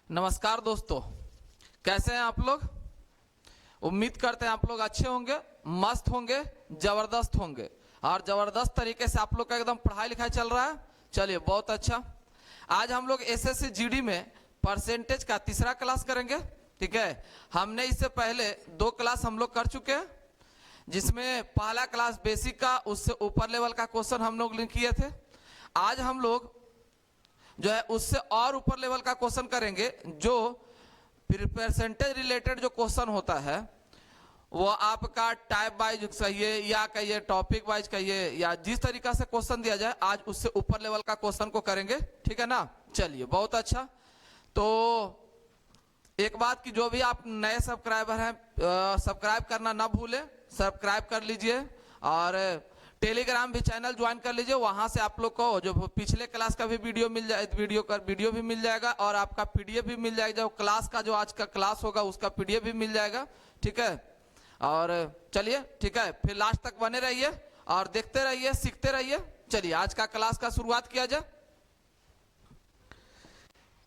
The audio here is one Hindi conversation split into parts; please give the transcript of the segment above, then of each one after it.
नमस्कार दोस्तों, कैसे हैं आप लोग। उम्मीद करते हैं आप लोग अच्छे होंगे, मस्त होंगे, जबरदस्त होंगे और जबरदस्त तरीके से आप लोग का एकदम पढ़ाई लिखाई चल रहा है। चलिए बहुत अच्छा। आज हम लोग एसएससी जीडी में परसेंटेज का तीसरा क्लास करेंगे। ठीक है, हमने इससे पहले 2 क्लास हम लोग कर चुके हैं, जिसमें पहला क्लास बेसिक का, उससे ऊपर लेवल का क्वेश्चन हम लोग किए थे। आज हम लोग जो है उससे और ऊपर लेवल का क्वेश्चन करेंगे, जो परसेंटेज रिलेटेड जो क्वेश्चन होता है वो आपका टाइप वाइज कहिए या कहिए टॉपिक वाइज कहिए, या जिस तरीका से क्वेश्चन दिया जाए आज उससे ऊपर लेवल का क्वेश्चन को करेंगे। ठीक है ना। चलिए बहुत अच्छा। तो एक बात की, जो भी आप नए सब्सक्राइबर हैं सब्सक्राइब करना ना भूलें, सब्सक्राइब कर लीजिए और टेलीग्राम भी चैनल ज्वाइन कर लीजिए। वहां से आप लोग को जो पिछले क्लास का भी वीडियो मिल जाए, वीडियो भी मिल जाएगा और आपका पीडीएफ भी मिल जाएगा। जो क्लास का, जो आज का क्लास होगा उसका पीडीएफ भी मिल जाएगा। ठीक है, और चलिए ठीक है, फिर लास्ट तक बने रहिए और देखते रहिए, सीखते रहिए। चलिए आज का क्लास का शुरुआत किया जाए।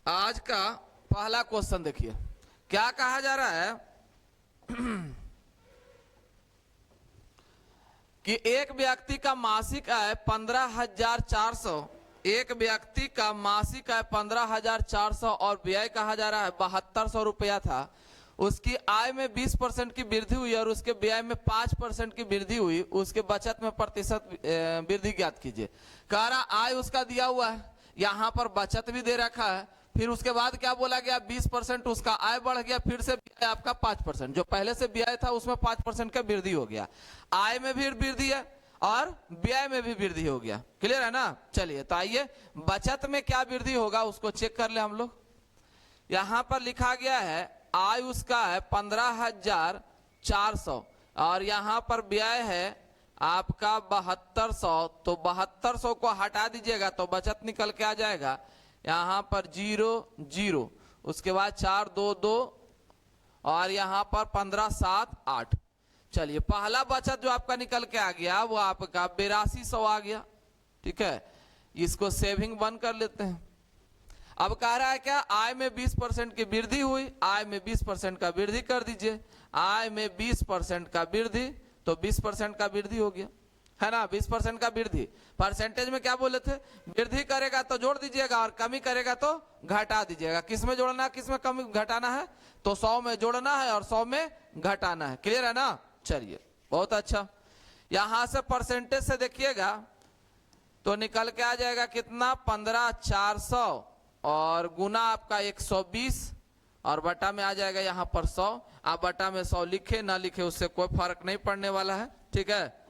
आज का पहला क्वेश्चन देखिए, क्या कहा जा रहा है कि एक व्यक्ति का मासिक आय 15,400, एक व्यक्ति का मासिक आय 15,400 और व्यय कहा जा रहा है 7,200 रुपया था। उसकी आय में 20% की वृद्धि हुई और उसके व्यय में 5% की वृद्धि हुई। उसके बचत में प्रतिशत वृद्धि ज्ञात कीजिए। कह रहा आय उसका दिया हुआ है, यहाँ पर बचत भी दे रखा है, फिर उसके बाद क्या बोला गया 20% उसका आय बढ़ गया, फिर से व्यय आपका 5%, जो पहले से व्यय था उसमें 5% का वृद्धि हो गया। आय में भी वृद्धि है और व्यय में भी वृद्धि हो गया। क्लियर है ना। चलिए तो आइए बचत में क्या वृद्धि होगा उसको चेक कर ले हम लोग। यहां पर लिखा गया है आय उसका है 15,400 और यहां पर व्यय है आपका 7,200। तो 7,200 को हटा दीजिएगा तो बचत निकल के आ जाएगा यहाँ पर 0 0, उसके बाद 4 2 2 और यहाँ पर 15 7 8। चलिए पहला बचत जो आपका निकल के आ गया वो आपका 8200 आ गया। ठीक है, इसको सेविंग 1 कर लेते हैं। अब कह रहा है क्या, आय में 20% की वृद्धि हुई, आय में 20% का वृद्धि कर दीजिए। आय में 20% का वृद्धि तो 20% का वृद्धि हो गया, है ना। 20% का वृद्धि, परसेंटेज में क्या बोले थे, वृद्धि करेगा तो जोड़ दीजिएगा और कमी करेगा तो घटा दीजिएगा। किस में जोड़ना है, किस में कमी घटाना है, तो 100 में जोड़ना है और 100 में घटाना है। क्लियर है ना। चलिए बहुत अच्छा। यहां से परसेंटेज से देखिएगा तो निकल के आ जाएगा कितना, 15,400 और गुना आपका 120 और बटा में आ जाएगा यहाँ पर 100। आप बटा में 100 लिखे ना लिखे उससे कोई फर्क नहीं पड़ने वाला है। ठीक है,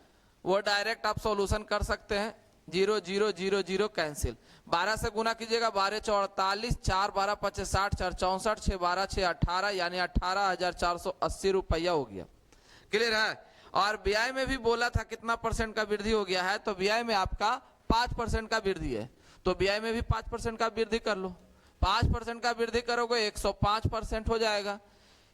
वो डायरेक्ट आप सॉल्यूशन कर सकते हैं। 0 0 0 0 कैंसिल, 12 से गुना कीजिएगा, 12 4 48, 4 12 25 60, 4 64, 6 12 6 18, यानी 18,480 रुपया हो गया। क्लियर है। और व्यय में भी बोला था कितना परसेंट का वृद्धि हो गया है, तो व्यय में आपका 5% का वृद्धि है, तो व्यय में भी 5% का वृद्धि कर लो। 5% का वृद्धि करोगे 105% हो जाएगा।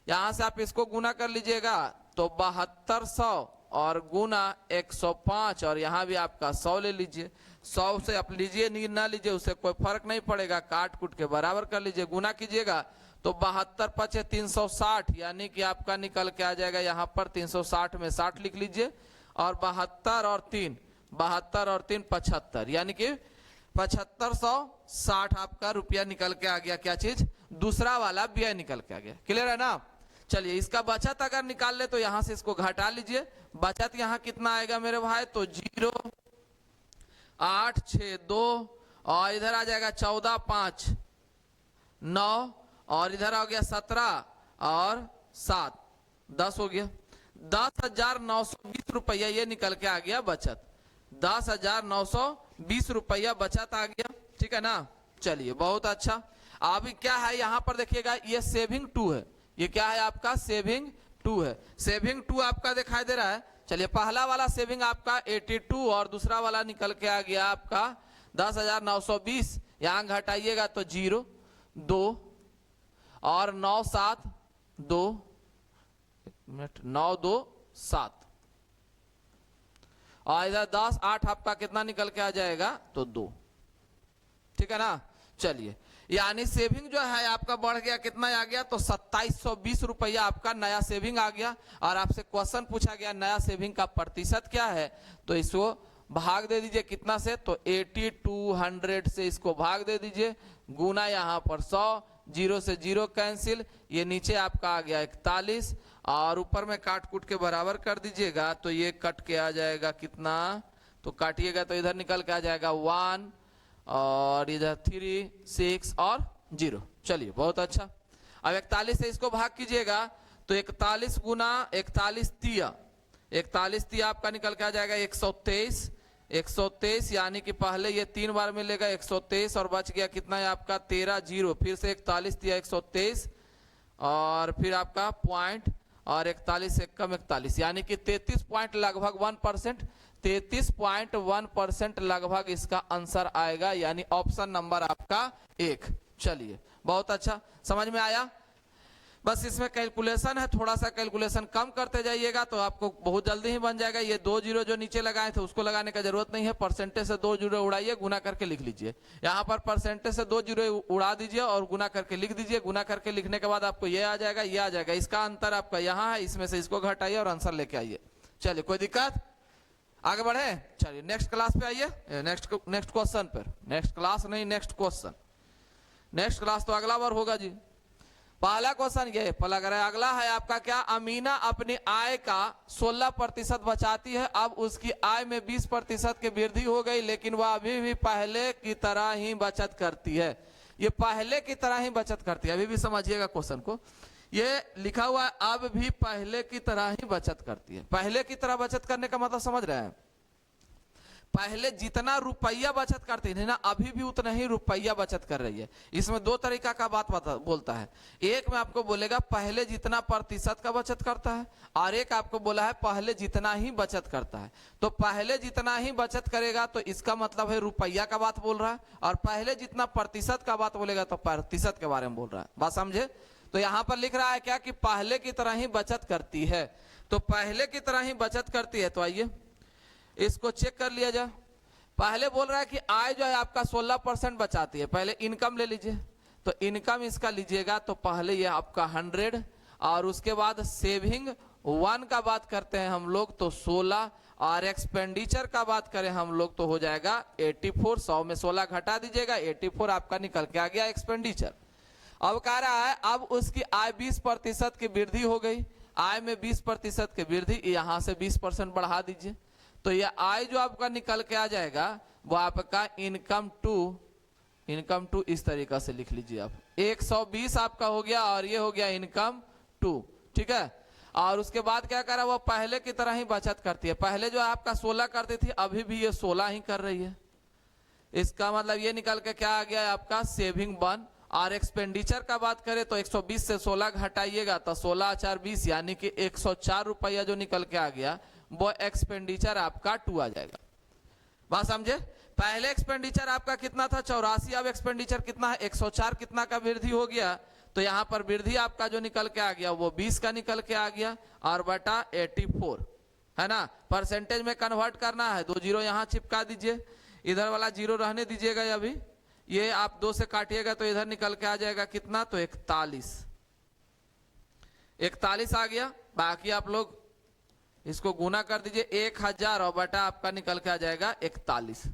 यहां से आप इसको गुना कर लीजिएगा तो 7200 और गुना 105 और यहाँ भी आपका 100 ले लीजिए। 100 से आप लीजिए ना लीजिए उससे कोई फर्क नहीं पड़ेगा, काट कूट के बराबर कर लीजिए। गुना कीजिएगा तो 72 पचे 360, यानी कि आपका निकल के आ जाएगा यहाँ पर 360 में 60 लिख लीजिए और 72 और 3 75, यानी कि 7560 आपका रुपया निकल के आ गया। क्या चीज, दूसरा वाला व्यय निकल के आ गया। क्लियर है ना। चलिए इसका बचत अगर निकाल ले तो यहां से इसको घटा लीजिए। बचत यहां कितना आएगा मेरे भाई, तो 0 8 6 2 और इधर आ जाएगा 14 5 9 और इधर आ गया 17 और 7 10 हो गया। 10,920 रुपया ये निकल के आ गया बचत। 10,920 रुपया बचत आ गया। ठीक है ना। चलिए बहुत अच्छा। अभी क्या है यहाँ पर देखिएगा, ये सेविंग 2 है। ये क्या है आपका, सेविंग 2 है। सेविंग 2 आपका दिखाई दे रहा है। चलिए पहला वाला सेविंग आपका 82 और दूसरा वाला निकल के आ गया आपका 10,920। यहां घटाइएगा तो 0 2 और 9 7 2 9 2 7 और इधर 10 8 आपका कितना निकल के आ जाएगा, तो 2। ठीक है ना। चलिए यानी सेविंग जो है आपका बढ़ गया, कितना आ गया, तो 2720 रुपया आपका नया सेविंग आ गया। और आपसे क्वेश्चन पूछा गया नया सेविंग का प्रतिशत क्या है, तो इसको भाग दे दीजिए कितना से, तो 8200 से इसको भाग दे दीजिए, गुना यहाँ पर 100, जीरो से जीरो कैंसिल, ये नीचे आपका आ गया 41 और ऊपर में काट कूट के बराबर कर दीजिएगा, तो ये कट के आ जाएगा कितना, तो काटिएगा तो इधर निकल के आ जाएगा 1 और इधर 3 6 और 0। चलिए बहुत अच्छा। अब 41 से इसको भाग कीजिएगा तो 41 गुना 41 तिया, 41 तिया आपका निकल के आ जाएगा 123, 123 यानी कि पहले ये 3 बार मिलेगा 123 और बच गया कितना है आपका 13 0, फिर से 41 तिया 123 और फिर आपका पॉइंट और 41 एक कम 41 यानी कि 33 पॉइंट लगभग 1%, 33.1% लगभग इसका आंसर आएगा, यानी ऑप्शन नंबर आपका 1। चलिए बहुत अच्छा, समझ में आया। बस इसमें कैलकुलेशन है, थोड़ा सा कैलकुलेशन कम करते जाइएगा तो आपको बहुत जल्दी ही बन जाएगा। ये 2 जीरो जो नीचे लगाए थे उसको लगाने का जरूरत नहीं है, परसेंटेज से 2 जीरो उड़ाइए, गुना करके लिख लीजिए। यहाँ पर परसेंटेज से 2 जीरो उड़ा दीजिए और गुना करके लिख दीजिए। गुना करके लिखने के बाद आपको ये आ जाएगा, ये आ जाएगा, इसका अंतर आपका यहाँ है, इसमें से इसको घटाइए और आंसर लेके आइए। चलिए कोई दिक्कत, आगे बढ़े। चलिए नेक्स्ट क्लास पे आइए, नेक्स्ट क्वेश्चन पर, नेक्स्ट क्लास नहीं नेक्स्ट क्वेश्चन, नेक्स्ट क्लास तो अगला बार होगा जी। पहला क्वेश्चन ये लग रहा है, अगला है आपका क्या, अमीना अपनी आय का 16% बचाती है, अब उसकी आय में 20% की वृद्धि हो गई, लेकिन वह अभी भी पहले की तरह ही बचत करती है। ये पहले की तरह ही बचत करती है, अभी भी समझिएगा क्वेश्चन को, ये लिखा हुआ है अब भी पहले की तरह ही बचत करती है। पहले की तरह बचत करने का मतलब समझ रहे हैं, पहले जितना रुपया बचत करती थी ना, अभी भी उतना ही रुपया बचत कर रही है। इसमें 2 तरीका का बात बोलता है, एक में आपको बोलेगा पहले जितना प्रतिशत का बचत करता है, और एक आपको बोला है पहले जितना ही बचत करता है। तो पहले जितना ही बचत करेगा तो इसका मतलब है रुपया का बात बोल रहा है, और पहले जितना प्रतिशत का बात बोलेगा तो प्रतिशत के बारे में बोल रहा है। बात समझे। तो यहां पर लिख रहा है क्या कि पहले की तरह ही बचत करती है, तो पहले की तरह ही बचत करती है। तो आइए इसको चेक कर लिया जाए। पहले बोल रहा है कि आय जो है आपका 16% बचाती है। पहले इनकम ले लीजिए, तो इनकम इसका लीजिएगा तो पहले ये आपका 100 और उसके बाद सेविंग 1 का बात करते हैं हम लोग तो 16 और एक्सपेंडिचर का बात करें हम लोग तो हो जाएगा 84। 100 में 16 घटा दीजिएगा, 84 आपका निकल के आ गया एक्सपेंडिचर। अब कह रहा है अब उसकी आय 20% की वृद्धि हो गई, आय में 20% की वृद्धि, यहां से 20% बढ़ा दीजिए, तो यह आय जो आपका निकल के आ जाएगा वो आपका इनकम टू इस तरीका से लिख लीजिए आप, 120 आपका हो गया और ये हो गया इनकम टू। ठीक है, और उसके बाद क्या करा, वो पहले की तरह ही बचत करती है। पहले जो आपका 16 करती थी, अभी भी ये 16 ही कर रही है। इसका मतलब ये निकल के क्या आ गया आपका सेविंग 1। और एक्सपेंडिचर का बात करें तो 120 से 16 घटाइएगा तो 16 4 20 यानी कि 104 रुपया जो निकल के आ गया वो एक्सपेंडिचर आपका 2 आ जाएगा। बात समझे। पहले एक्सपेंडिचर आपका कितना था 84, अब एक्सपेंडिचर कितना है 104, कितना का वृद्धि हो गया, तो यहां पर वृद्धि आपका जो निकल के आ गया वो 20 का निकल के आ गया और बटा 84 है ना। परसेंटेज में कन्वर्ट करना है, 2 जीरो यहां चिपका दीजिए, इधर वाला जीरो रहने दीजिएगा। अभी ये आप 2 से काटिएगा तो इधर निकल के आ जाएगा कितना, तो 41 आ गया। बाकी आप लोग इसको गुना कर दीजिए 1000 और बटा आपका निकल के आ जाएगा 41।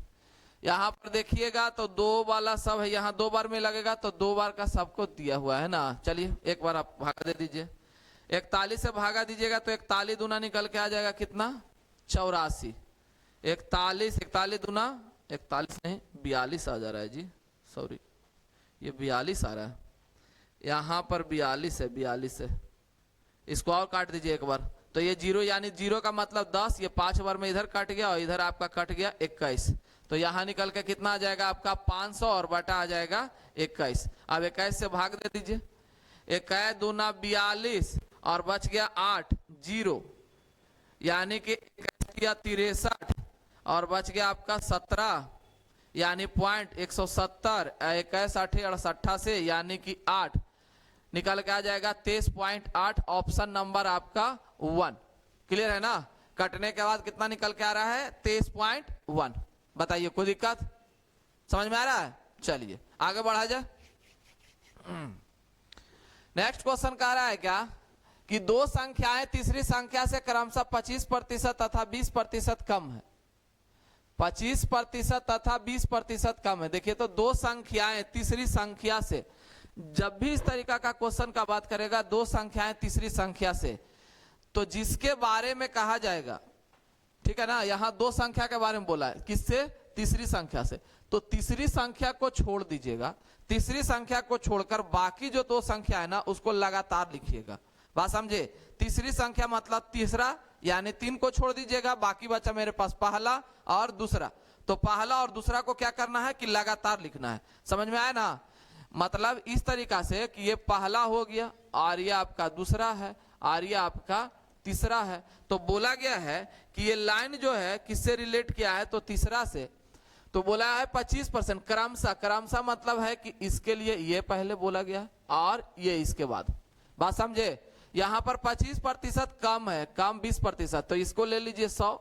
यहां पर देखिएगा तो 2 वाला सब है, यहां 2 बार में लगेगा तो 2 बार का सबको दिया हुआ है ना। चलिए एक बार आप भागा दे दीजिए, 41 से भागा दीजिएगा तो 41 दूना निकल के आ जाएगा कितना 84। 41 दूना 41 नहीं 42 आ जा रहा है जी, सॉरी ये 42 आ रहा है, यहां पर 42 है, 42 है। इसको और काट दीजिए एक बार, तो ये जीरो यानी जीरो का मतलब 10, ये 5 बार में इधर कट गया और इधर आपका कट गया 21, तो यहां निकल के कितना आ जाएगा आपका 500 और बटा आ जाएगा 21। अब 21 से भाग दे दीजिए, 21 दूना 42 और बच गया 8 जीरो यानी कि 63 और बच गया आपका 17 यानी पॉइंट 170, 21 8 68 से यानी कि 8 निकल के आ जाएगा 23.8। ऑप्शन नंबर आपका 1। क्लियर है ना। कटने के बाद कितना निकल के आ रहा है 23.1। बताइए कोई दिक्कत, समझ में आ रहा है। चलिए आगे बढ़ा जाए। नेक्स्ट क्वेश्चन कह रहा है क्या कि दो संख्याएं तीसरी संख्या से क्रमशः 25% तथा 20% कम है। 25% तथा 20% कम है। देखिए तो दो संख्याएं तीसरी संख्या से, जब भी इस तरीका का क्वेश्चन का बात करेगा दो संख्याएं तीसरी संख्या से, तो जिसके बारे में कहा जाएगा, ठीक है ना, यहां दो संख्या के बारे में बोला है, किससे? तीसरी संख्या से। तो तीसरी संख्या को छोड़ दीजिएगा, तीसरी संख्या को छोड़कर बाकी जो दो संख्या है ना उसको लगातार लिखिएगा। बात समझे? तीसरी संख्या मतलब तीसरा, यानी 3 को छोड़ दीजिएगा, बाकी बचा मेरे पास पहला और दूसरा। तो पहला और दूसरा को क्या करना है कि लगातार लिखना है। समझ में आया ना? मतलब इस तरीका से कि ये पहला हो गया और ये आपका दूसरा है और ये आपका तीसरा है। तो बोला गया है कि ये लाइन जो है किससे रिलेट किया है? तो तीसरा से। तो बोला है 25% क्रमशः। क्रमशः मतलब है कि इसके लिए ये पहले बोला गया और ये इसके बाद। बात समझे? यहां पर 25% कम है, कम 20%, तो इसको ले लीजिए 100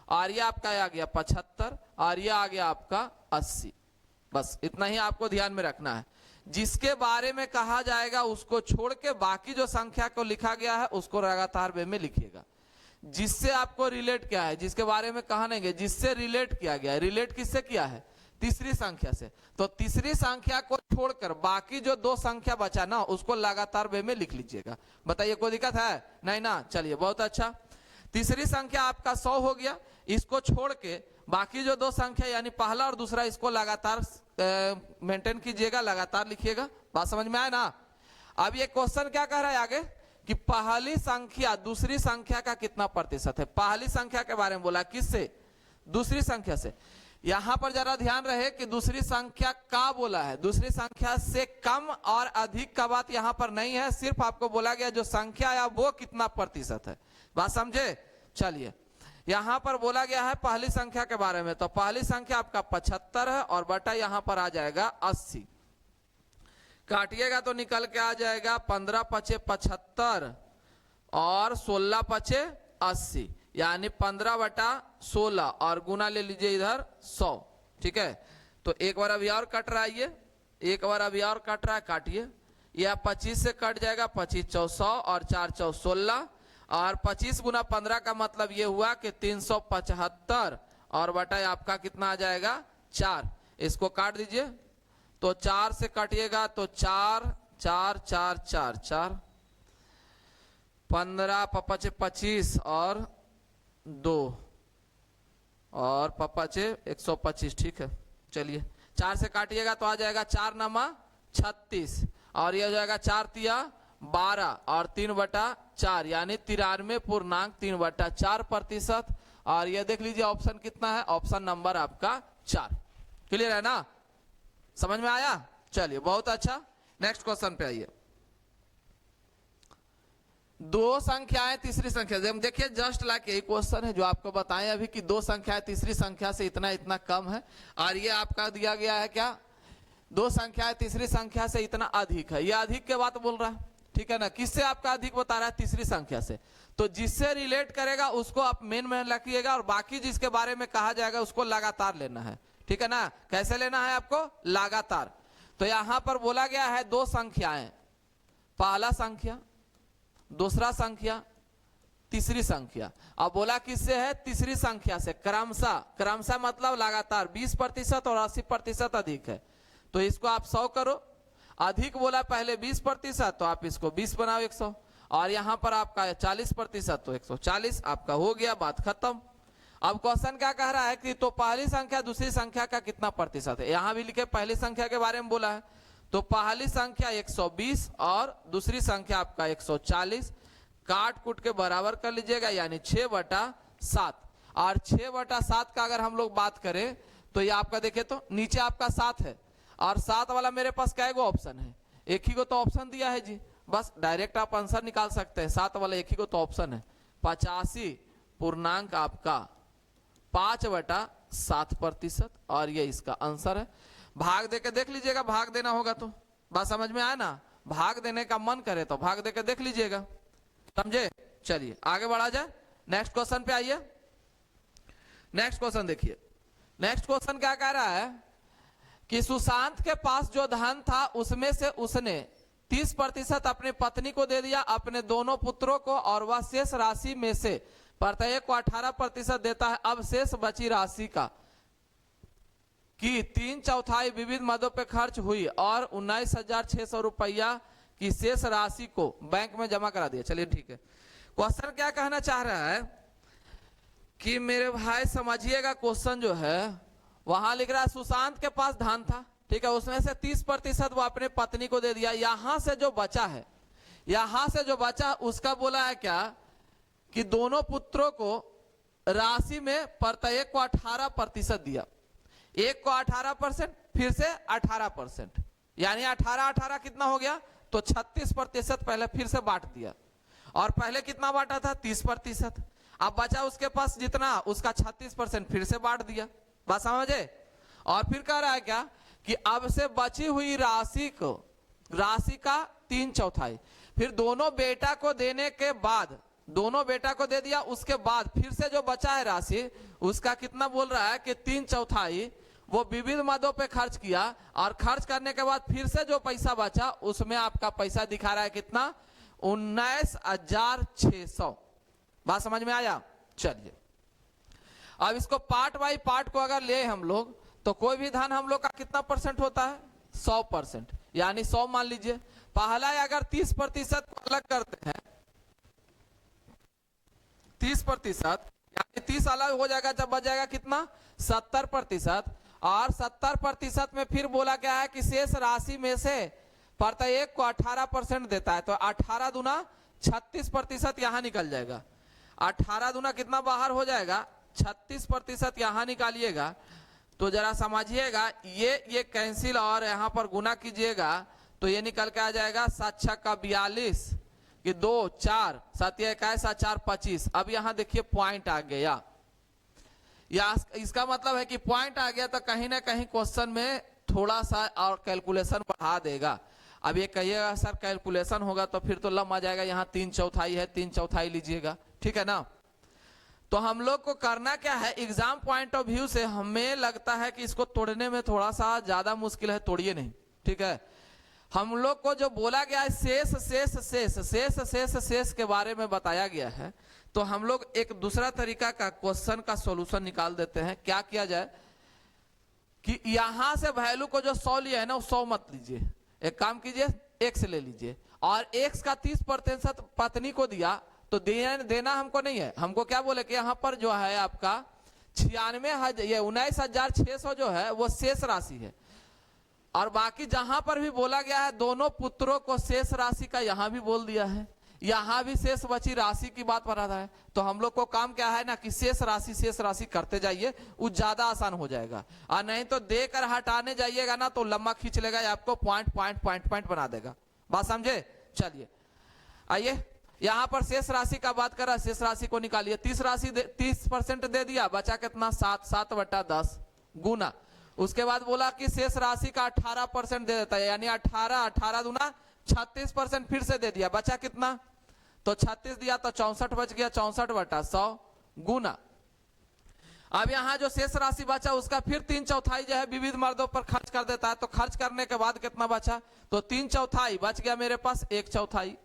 और ये आपका आ गया 75 और ये आ गया आपका 80। बस इतना ही आपको ध्यान में रखना है। जिसके बारे में कहा जाएगा उसको छोड़ के बाकी जो संख्या को लिखा गया है उसको लगातार वे में लिखिएगा। जिससे आपको रिलेट किया है, जिसके बारे में कहा नहीं गया, जिससे रिलेट किया गया है। रिलेट किससे किया है? तीसरी संख्या से। तो तीसरी संख्या को छोड़कर बाकी जो दो संख्या बचा ना उसको लगातार वे में लिख लीजिएगा। बताइए कोई दिक्कत है? नहीं ना? चलिए बहुत अच्छा। तीसरी संख्या आपका 100 हो गया, इसको छोड़ के बाकी जो दो संख्या यानी पहला और दूसरा इसको लगातार मेंटेन कीजिएगा, लगातार लिखिएगा। बात समझ में आया ना? अब ये क्वेश्चन क्या कह रहा है आगे कि पहली संख्या दूसरी संख्या का कितना प्रतिशत है। पहली संख्या के बारे में बोला, किससे? दूसरी संख्या से। यहां पर जरा ध्यान रहे कि दूसरी संख्या का बोला है, दूसरी संख्या से कम और अधिक का बात यहां पर नहीं है, सिर्फ आपको बोला गया जो संख्या या वो कितना प्रतिशत है। बात समझे? चलिए यहां पर बोला गया है पहली संख्या के बारे में, तो पहली संख्या आपका 75 है और बटा यहां पर आ जाएगा 80। काटिएगा तो निकल के आ जाएगा 15 पचे 75 और 16 पचे 80, यानी 15 बटा 16 और गुना ले लीजिए इधर 100। ठीक है, तो एक बार अभी और कट रहा है, ये एक बार अभी और कट रहा है, काटिए। यह 25 से कट जाएगा, 25 चौ 100 और 4 चौ 16 और 25 गुना 15 का मतलब ये हुआ कि 375 और बटा आपका कितना आ जाएगा 4। इसको काट दीजिए तो 4 से काटिएगा तो 4 4 4 4 4 15 पपचे 25 और 2 और पपचे 125। ठीक है, चलिए 4 से काटिएगा तो आ जाएगा 4 नमा 36 और यह हो जाएगा 4 तिया 12 और 3 बटा 4 यानी 93.3/4%। और ये देख लीजिए ऑप्शन कितना है, ऑप्शन नंबर आपका 4। क्लियर है ना? समझ में आया? चलिए बहुत अच्छा, नेक्स्ट क्वेश्चन पे आइए। दो संख्याएं तीसरी संख्या, देखिए जस्ट लाइक यही क्वेश्चन है जो आपको बताएं अभी कि दो संख्याएं तीसरी संख्या से इतना इतना कम है और ये आपका दिया गया है क्या, दो संख्याएं तीसरी संख्या से इतना अधिक है। ये अधिक के बात बोल रहा है, ठीक है ना? किससे आपका अधिक बता रहा है? तीसरी संख्या से। तो जिससे रिलेट करेगा उसको आप मेन में रखिएगा और बाकी जिसके बारे में कहा जाएगा उसको लगातार लेना है। ठीक है ना? कैसे लेना है आपको? लगातार। तो यहां पर बोला गया है दो संख्याएं, पहला संख्या, दूसरा संख्या, तीसरी संख्या। अब बोला किससे है? तीसरी संख्या से। क्रमशः, क्रमशः मतलब लगातार 20% और 80% अधिक है। तो इसको आप 100 करो। अधिक बोला पहले 20%, तो आप इसको 20 बनाओ 100 और यहां पर आपका 40% तो 140 आपका हो गया, बात खत्म। अब क्वेश्चन क्या कह रहा है कि तो पहली संख्या दूसरी संख्या का कितना प्रतिशत है। यहां भी लिखे पहली संख्या के बारे में बोला है, तो पहली संख्या 120 और दूसरी संख्या आपका 140। काट कूट के बराबर कर लीजिएगा, यानी 6/7। और 6/7 का अगर हम लोग बात करें तो ये आपका देखे तो नीचे आपका 7 है और 7 वाला मेरे पास क्या गो ऑप्शन है? एक ही को तो ऑप्शन दिया है जी, बस डायरेक्ट आप आंसर निकाल सकते हैं। 7 वाला एक ही को तो ऑप्शन है, 85 आपका 5/7% और ये इसका आंसर है। भाग देके देख लीजिएगा, भाग देना होगा तो बात समझ में आया ना? भाग देने का मन करे तो भाग देके देख लीजिएगा, समझे? चलिए आगे बढ़ा जाए, नेक्स्ट क्वेश्चन पे आइए। नेक्स्ट क्वेश्चन देखिए, नेक्स्ट क्वेश्चन क्या कह रहा है कि सुशांत के पास जो धन था उसमें से उसने 30% अपनी पत्नी को दे दिया, अपने दोनों पुत्रों को, और वह शेष राशि में से प्रत्येक को 18% देता है। अब शेष बची राशि का कि 3/4 विविध मदों पे खर्च हुई और 19,600 रुपया की शेष राशि को बैंक में जमा करा दिया। चलिए ठीक है। क्वेश्चन क्या कहना चाह रहा है कि मेरे भाई समझिएगा, क्वेश्चन जो है वहां लिख रहा है सुशांत के पास धन था, ठीक है, उसमें से 30% वो अपने पत्नी को दे दिया। यहां से जो बचा है, यहां से जो बचा उसका बोला है क्या कि दोनों पुत्रों को राशि में प्रत्येक को 18% दिया। एक को 18%, फिर से 18%, यानी 18 कितना हो गया, तो 36% पहले फिर से बांट दिया। और पहले कितना बांटा था, 30%। अब बचा उसके पास जितना, उसका 36% फिर से बांट दिया। बात समझे? और फिर कह रहा है क्या कि अब से बची हुई राशि का 3/4 फिर दोनों बेटा को देने के बाद, दोनों बेटा को दे दिया, उसके बाद फिर से जो बचा है राशि उसका कितना बोल रहा है कि 3/4 वो विविध मदों पे खर्च किया, और खर्च करने के बाद फिर से जो पैसा बचा उसमें आपका पैसा दिखा रहा है कितना, 19,600। बात समझ में आया? चलिए अब इसको पार्ट बाई पार्ट को अगर ले हम लोग, तो कोई भी धन हम लोग का कितना परसेंट होता है, 100%, यानी 100 मान लीजिए। पहला अगर 30% को अलग करते हैं, 30%, यानी 30 अलग हो जाएगा, जब बच जाएगा कितना, 70%। और 70% में फिर बोला गया है कि शेष राशि में से प्रत्येक को 18% देता है, तो 18 दूना 36% यहां निकल जाएगा। 18 दूना कितना बाहर हो जाएगा, 36% यहां निकालिएगा। तो जरा समझिएगा, ये कैंसिल और यहां पर गुना कीजिएगा तो ये निकल के आ जाएगा 7 का 42 कि 2 4 7 21 4 25। अब यहां देखिए पॉइंट आ गया, या इसका मतलब है कि पॉइंट आ गया तो कहीं ना कहीं क्वेश्चन में थोड़ा सा और कैलकुलेशन बढ़ा देगा। अब ये कहिएगा सर कैलकुलेशन होगा तो फिर तो लम आ जाएगा, यहाँ 3/4 है, 3/4 लीजिएगा, ठीक है ना। तो हम लोग को करना क्या है, एग्जाम पॉइंट ऑफ व्यू से हमें लगता है कि इसको तोड़ने में थोड़ा सा ज्यादा मुश्किल है, तोड़िए नहीं, ठीक है। हम लोग को जो बोला गया है शेष शेष शेष शेष शेष शेष के बारे में बताया गया है, तो हम लोग एक दूसरा तरीका का क्वेश्चन का सॉल्यूशन निकाल देते हैं। क्या किया जाए कि यहां से वैल्यू को जो 100 लिया है ना, वो 100 मत लीजिए, एक काम कीजिए x ले लीजिए, और x का 30% पत्नी को दिया, तो देना हमको नहीं है। हमको क्या बोले कि यहाँ पर जो है आपका 19,600 जो है वो शेष राशि है, और बाकी जहां पर भी बोला गया है दोनों पुत्रों को शेष राशि का, यहां भी बोल दिया है, यहां भी शेष बची राशि की बात कर रहा है। तो हम लोग को काम क्या है ना कि शेष राशि करते जाइए, वो ज्यादा आसान हो जाएगा। और नहीं तो देकर हटाने जाइएगा ना तो लंबा खींच लेगा, आपको पॉइंट बना देगा। बात समझे? चलिए आइए, यहां पर शेष राशि का बात कर रहा है, शेष राशि को निकालिए। 30% दे दिया, बचा कितना, 7/10 गुना। उसके बाद बोला कि शेष राशि का 18% दे देता है, यानी 18 दूना 36% फिर से दे दिया, बचा कितना, तो 36 दिया तो 64 बच गया, 64/100 गुना। अब यहां जो शेष राशि बचा उसका फिर 3/4 जो है विविध मर्दों पर खर्च कर देता है, तो खर्च करने के बाद कितना बचा, तो 3/4 बच गया मेरे पास 1/4,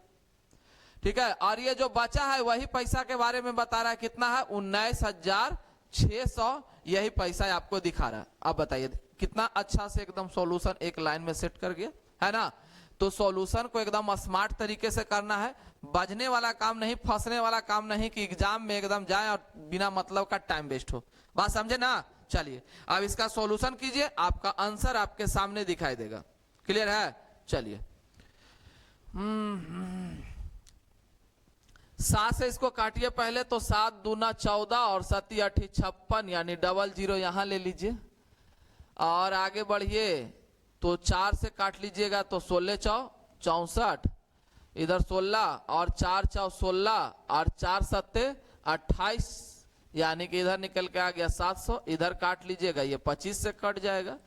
ठीक है। और ये जो बचा है वही पैसा के बारे में बता रहा है, कितना है, 19,600, यही पैसा आपको दिखा रहा है। अब बताइए कितना अच्छा से एकदम सॉल्यूशन एक लाइन में सेट कर गया है ना। तो सॉल्यूशन को एकदम स्मार्ट तरीके से करना है, बजने वाला काम नहीं, फंसने वाला काम नहीं कि एग्जाम में एकदम जाए और बिना मतलब का टाइम वेस्ट हो। बात समझे ना? चलिए अब इसका सॉल्यूशन कीजिए, आपका आंसर आपके सामने दिखाई देगा। क्लियर है? चलिए 7 से इसको काटिए पहले, तो 7 दूना 14 और 7 8 56, यानी डबल 0 यहां ले लीजिए। और आगे बढ़िए तो 4 से काट लीजिएगा तो 16 चौ 64, इधर 16 और 4 चौ 16 और 4 सत्ते 28, यानी कि इधर निकल के आ गया 700। इधर काट लीजिएगा, ये 25 से कट जाएगा,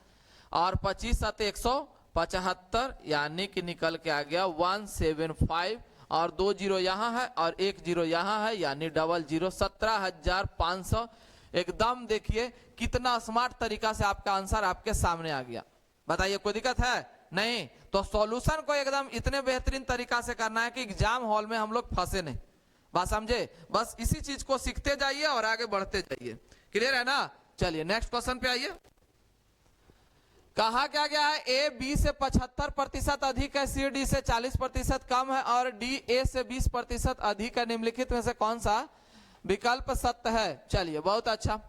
और 25 सत्ते 175, यानी कि निकल के आ गया 175, और 2 0 यहाँ है और 1 0 यहाँ है, यानी डबल 0, 17,500। एकदम देखिए कितना स्मार्ट तरीका से आपका आंसर आपके सामने आ गया। बताइए कोई दिक्कत है? नहीं। तो सॉल्यूशन को एकदम इतने बेहतरीन तरीका से करना है कि एग्जाम हॉल में हम लोग फंसे नहीं। बात समझे? बस इसी चीज को सीखते जाइए और आगे बढ़ते जाइए। क्लियर है ना? चलिए नेक्स्ट क्वेश्चन पे आइए। कहा क्या गया है? ए बी से 75% अधिक है, सी डी से 40% कम है और डी ए से 20% अधिक है। निम्नलिखित में से कौन सा विकल्प सत्य है? चलिए बहुत अच्छा।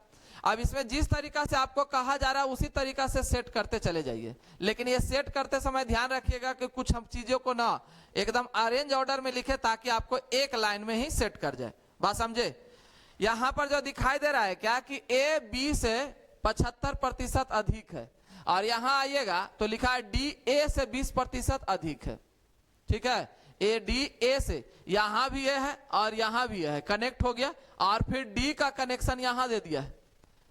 अब इसमें जिस तरीका से आपको कहा जा रहा है उसी तरीका से सेट करते चले जाइए, लेकिन ये सेट करते समय ध्यान रखिएगा कि कुछ हम चीजों को ना एकदम अरेंज ऑर्डर में लिखे ताकि आपको एक लाइन में ही सेट कर जाए। बात समझे? यहां पर जो दिखाई दे रहा है क्या कि ए बी से 75% अधिक है और यहां आइएगा तो लिखा है डी ए से 20% अधिक है। ठीक है, ए डी ए से, यहां भी ये है और यहां भी ये है, कनेक्ट हो गया और फिर डी का कनेक्शन यहां दे दिया है।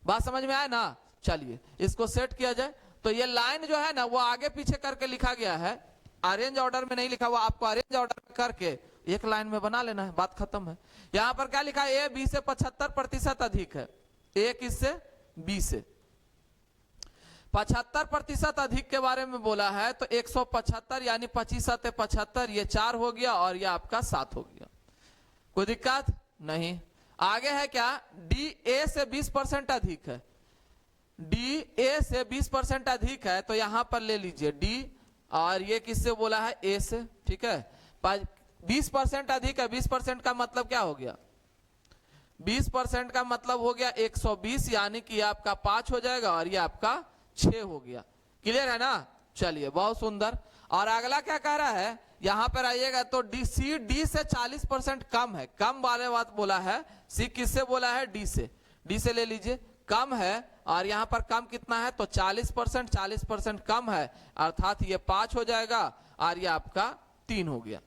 बात समझ में आया ना? चलिए इसको सेट किया जाए। तो ये लाइन जो है ना वो आगे पीछे करके लिखा गया है, अरेंज ऑर्डर में नहीं लिखा हुआ। आपको अरेंज ऑर्डर करके एक लाइन में बना लेना है, बात खत्म है। यहां पर क्या लिखा है? ए बी से 75% अधिक है। ए किससे? बी से। 75% अधिक के बारे में बोला है तो 175 यानी 25 × 75, ये 4 हो गया और ये आपका 7 हो गया। कोई दिक्कत नहीं। आगे है क्या? डी ए से 20% अधिक है। डी ए से 20% अधिक है तो यहां पर ले लीजिए डी और ये किससे बोला है? ए से। ठीक है, 20% अधिक है। 20% का मतलब क्या हो गया? 20% का मतलब हो गया 120 यानी कि आपका 5 हो जाएगा और ये आपका 6 हो गया। क्लियर है ना? चलिए बहुत सुंदर। और अगला क्या कह रहा है? यहां पर आइएगा तो डी सी डी से 40% कम है। कम वाले बात बोला है। सी किससे बोला है? डी से। डी से ले लीजिए, कम है और यहां पर कम कितना है? तो 40%। 40% कम है अर्थात ये 5 हो जाएगा और ये आपका 3 हो गया।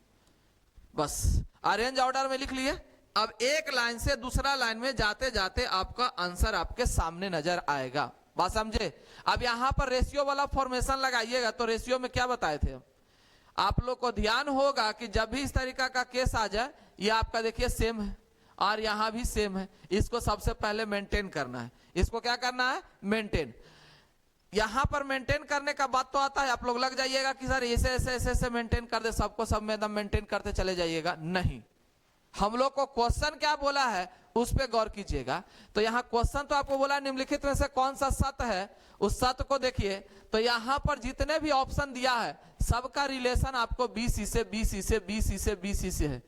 बस अरेंज ऑर्डर में लिख लिए। अब एक लाइन से दूसरा लाइन में जाते जाते आपका आंसर आपके सामने नजर आएगा। बात समझे? अब यहां पर रेशियो वाला फॉर्मेशन लगाइएगा। तो रेशियो में क्या बताए थे आप लोग को? ध्यान होगा कि जब भी इस तरीका का केस आ जाए, ये आपका देखिए सेम है और यहां भी सेम है। इसको सबसे पहले मेंटेन करना है। इसको क्या करना है? मेंटेन। यहां पर मेंटेन करने का बात तो आता है, आप लोग लग जाइएगा कि सर ऐसे ऐसे ऐसे ऐसे मेंटेन कर दे, सबको सब में एकदम मेंटेन करते चले जाइएगा। नहीं, हम लोग को क्वेश्चन क्या बोला है उस पे गौर कीजिएगा। तो यहाँ क्वेश्चन तो आपको बोला निम्नलिखित में से कौन सा सत्य है, उस सत्य को देखिए। तो यहाँ पर जितने भी ऑप्शन दिया है सबका रिलेशन आपको बी सी से, बी सी से, बी सी से, बी सी से है।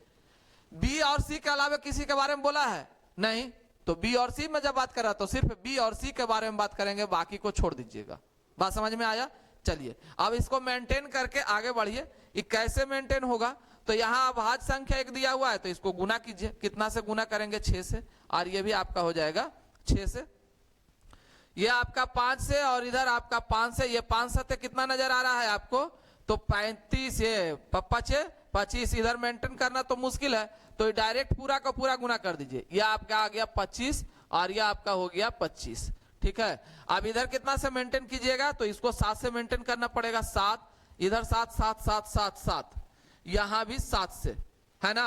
बी और सी के अलावा किसी के बारे में बोला है? नहीं। तो बी और सी में जब बात कर रहा तो सिर्फ बी और सी के बारे में बात करेंगे, बाकी को छोड़ दीजिएगा। बात समझ में आया? चलिए अब इसको मेंटेन करके आगे बढ़िए। ये कैसे मेंटेन होगा? तो यहाँ अभाज्य संख्या एक दिया हुआ है तो इसको गुना कीजिए। कितना से गुना करेंगे? 6 से, और ये भी आपका हो जाएगा 6 से। ये आपका 5 से और इधर आपका 5 से। ये 5 7 कितना नजर आ रहा है आपको? तो 35, ये 25। इधर मेंटेन करना तो मुश्किल है तो डायरेक्ट पूरा का पूरा गुना कर दीजिए। ये आपका आ गया 25 और ये आपका हो गया 25। ठीक है, अब इधर कितना से मेंटेन कीजिएगा? तो इसको 7 से मेंटेन करना पड़ेगा। 7, इधर 7 7 7 7 7, यहां भी 7 से, है ना?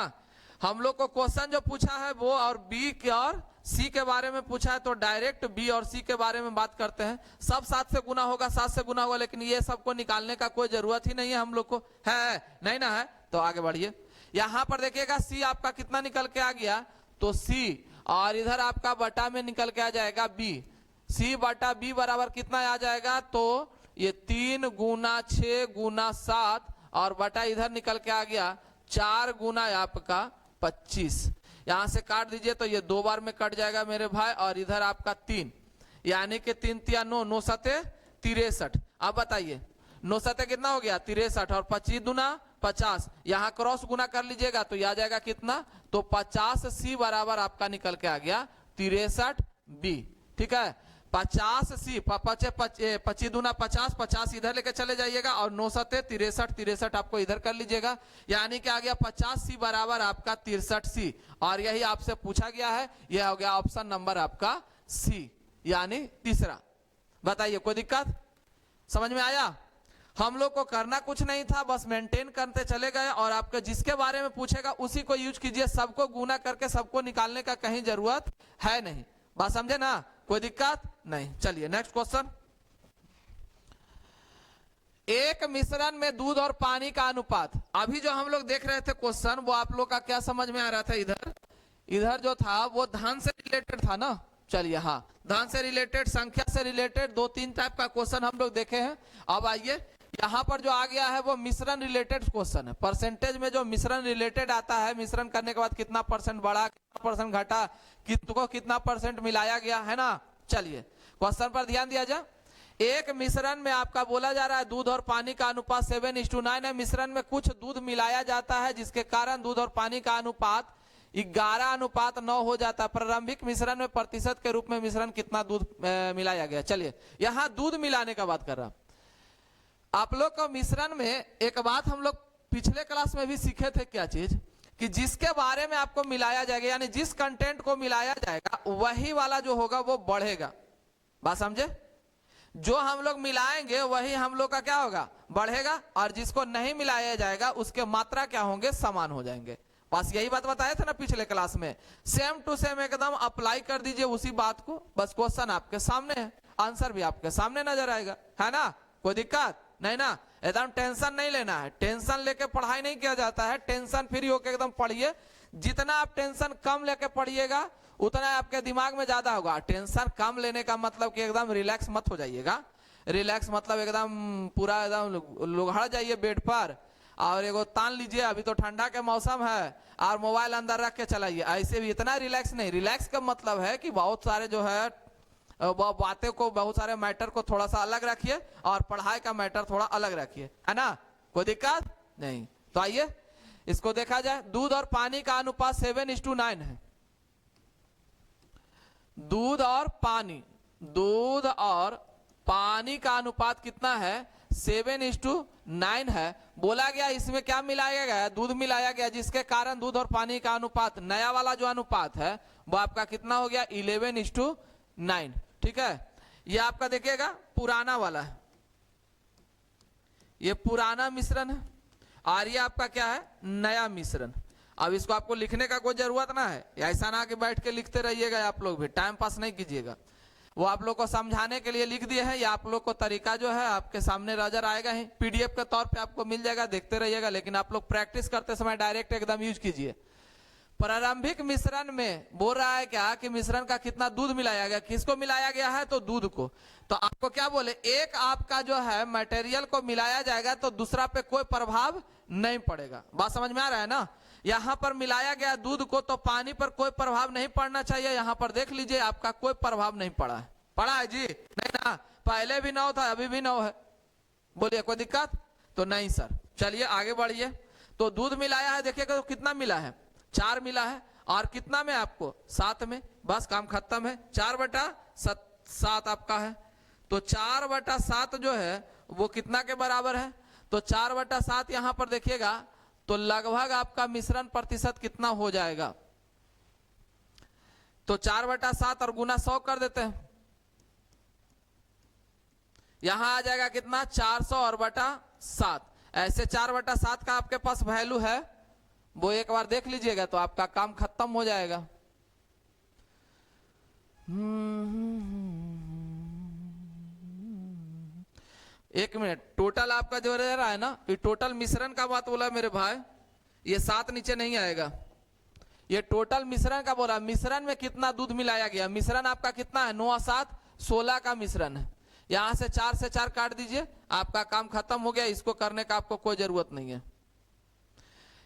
हम लोग को क्वेश्चन जो पूछा है वो और बी के और सी के बारे में पूछा है तो डायरेक्ट बी और सी के बारे में बात करते हैं। सब 7 से गुना होगा, 7 से गुना होगा, लेकिन ये सबको निकालने का कोई जरूरत ही नहीं है हम लोग को, है नहीं ना? है तो आगे बढ़िए। यहां पर देखिएगा सी आपका कितना निकल के आ गया? तो सी, और इधर आपका बटा में निकल के आ जाएगा बी। सी बटा बी बराबर कितना आ जाएगा? तो ये 3 × 6 × 7 और बटा इधर निकल के आ गया 4 गुना आपका 25। यहां से काट दीजिए तो ये 2 बार में कट जाएगा मेरे भाई, और इधर आपका 3 यानी कि 3 × 9 9 7 63। अब बताइए 9 7 कितना हो गया? 63 और 25 दूना 50। यहां क्रॉस गुना कर लीजिएगा तो यह आ जाएगा कितना? तो 50 सी बराबर आपका निकल के आ गया 63 बी। ठीक है, 50 सी 25 दूना 50, 50 इधर लेके चले जाइएगा और 9 7 63 63 आपको इधर कर लीजिएगा, यानी कि आ गया 50 सी बराबर आपका 63 सी। और यही आपसे पूछा गया है, यह हो गया ऑप्शन नंबर आपका सी, यानी तीसरा। बताइए कोई दिक्कत? समझ में आया? हम लोग को करना कुछ नहीं था, बस मेंटेन करते चले गए और आपका जिसके बारे में पूछेगा उसी को यूज कीजिए। सबको गुना करके सबको निकालने का कहीं जरूरत है नहीं। बात समझे ना? कोई दिक्कत नहीं। चलिए नेक्स्ट क्वेश्चन। एक मिश्रण में दूध और पानी का अनुपात। अभी जो हम लोग देख रहे थे क्वेश्चन, वो आप लोग का क्या समझ में आ रहा था? इधर जो था वो धन से रिलेटेड था ना। चलिए, हाँ, धन से रिलेटेड, संख्या से रिलेटेड 2-3 टाइप का क्वेश्चन हम लोग देखे हैं। अब आइए यहाँ पर जो आ गया है वो मिश्रण रिलेटेड क्वेश्चन है। परसेंटेज में जो मिश्रण रिलेटेड आता है, मिश्रण करने के बाद कितना परसेंट बढ़ा, कितना परसेंट घटा, कितना परसेंट मिलाया गया है ना। चलिए क्वेश्चन पर ध्यान दिया जाए। एक मिश्रण में आपका बोला जा रहा है दूध और पानी का अनुपात 7:9 है। मिश्रण में कुछ दूध मिलाया जाता है जिसके कारण दूध और पानी का अनुपात 11:9 हो जाता है। प्रारंभिक मिश्रण में प्रतिशत के रूप में मिश्रण कितना दूध मिलाया गया। चलिए यहाँ दूध मिलाने का बात कर रहा। आप लोग को मिश्रण में एक बात हम लोग पिछले क्लास में भी सीखे थे, क्या चीज, कि जिसके बारे में आपको मिलाया जाएगा, यानी जिस कंटेंट को मिलाया जाएगा वही वाला जो होगा वो बढ़ेगा। बात समझे? जो हम लोग मिलाएंगे वही हम लोग का क्या होगा, बढ़ेगा, और जिसको नहीं मिलाया जाएगा उसके मात्रा क्या होंगे, समान हो जाएंगे। बस यही बात बताया था ना पिछले क्लास में। सेम टू सेम एकदम अप्लाई कर दीजिए उसी बात को। बस क्वेश्चन आपके सामने है, आंसर भी आपके सामने नजर आएगा, है ना। कोई दिक्कत नहीं ना। एकदम टेंशन नहीं लेना है। टेंशन लेके पढ़ाई नहीं किया जाता है। टेंशन फ्री होके एकदम पढ़िए। जितना आप टेंशन कम लेके पढ़िएगा उतना आपके दिमाग में ज्यादा होगा। टेंशन कम लेने का मतलब कि एकदम रिलैक्स मत हो जाइएगा। रिलैक्स मतलब एकदम पूरा एकदम लुढ़क जाइए बेड पर और एगो तान लीजिए, अभी तो ठंडा के मौसम है, और मोबाइल अंदर रख के चलाइए। ऐसे भी इतना रिलैक्स नहीं। रिलैक्स का मतलब है कि बहुत सारे जो है बातें को, बहुत सारे मैटर को थोड़ा सा अलग रखिए और पढ़ाई का मैटर थोड़ा अलग रखिए, है ना। कोई दिक्कत नहीं। तो आइए इसको देखा जाए। दूध और पानी का अनुपात 7:9 है। दूध और पानी का अनुपात कितना है, 7:9 है। बोला गया इसमें क्या मिलाया गया, दूध मिलाया गया, जिसके कारण दूध और पानी का अनुपात, नया वाला जो अनुपात है वो आपका कितना हो गया, 11:9। ठीक है, ये आपका देखिएगा पुराना वाला है, ये पुराना मिश्रण है, और ये आपका क्या है, नया मिश्रण। अब इसको आपको लिखने का कोई जरूरत ना है, ऐसा ना कि बैठ के लिखते रहिएगा, आप लोग भी टाइम पास नहीं कीजिएगा। वो आप लोग को समझाने के लिए लिख दिए हैं। या आप लोग को तरीका जो है आपके सामने नजर आएगा ही, पीडीएफ के तौर पे आपको मिल जाएगा, देखते रहिएगा। लेकिन आप लोग प्रैक्टिस करते समय डायरेक्ट एकदम यूज कीजिए। प्रारंभिक मिश्रण में बोल रहा है क्या कि मिश्रण का कितना दूध मिलाया गया, किसको मिलाया गया है, तो दूध को। तो आपको क्या बोले, एक आपका जो है मटेरियल को मिलाया जाएगा तो दूसरा पे कोई प्रभाव नहीं पड़ेगा। बात समझ में आ रहा है ना। यहां पर मिलाया गया दूध को, तो पानी पर कोई प्रभाव नहीं पड़ना चाहिए। यहां पर देख लीजिए आपका कोई प्रभाव नहीं पड़ा है। पड़ा है जी? नहीं ना, पहले भी 9 था, अभी भी 9 है। बोलिए कोई दिक्कत तो नहीं सर। चलिए आगे बढ़िए। तो दूध मिलाया है, देखिएगा तो कितना मिला है, 4 मिला है। और कितना में आपको, 7 में। बस काम खत्म है। 4/7 आपका है। तो 4/7 जो है वो कितना के बराबर है, तो 4/7 यहां पर देखिएगा तो लगभग आपका मिश्रण प्रतिशत कितना हो जाएगा, तो 4/7 और गुना 100 कर देते हैं। यहां आ जाएगा कितना, 400 और बटा 7। ऐसे 4/7 का आपके पास वैल्यू है, वो एक बार देख लीजिएगा तो आपका काम खत्म हो जाएगा। एक मिनट, टोटल आपका जो रह रहा है ना, ये टोटल मिश्रण का बात बोला मेरे भाई, ये 7 नीचे नहीं आएगा। ये टोटल मिश्रण का बोला, मिश्रण में कितना दूध मिलाया गया। मिश्रण आपका कितना है, 9 और 7 16 का मिश्रण है। यहां से 4 से 4 काट दीजिए, आपका काम खत्म हो गया। इसको करने का आपको कोई जरूरत नहीं है।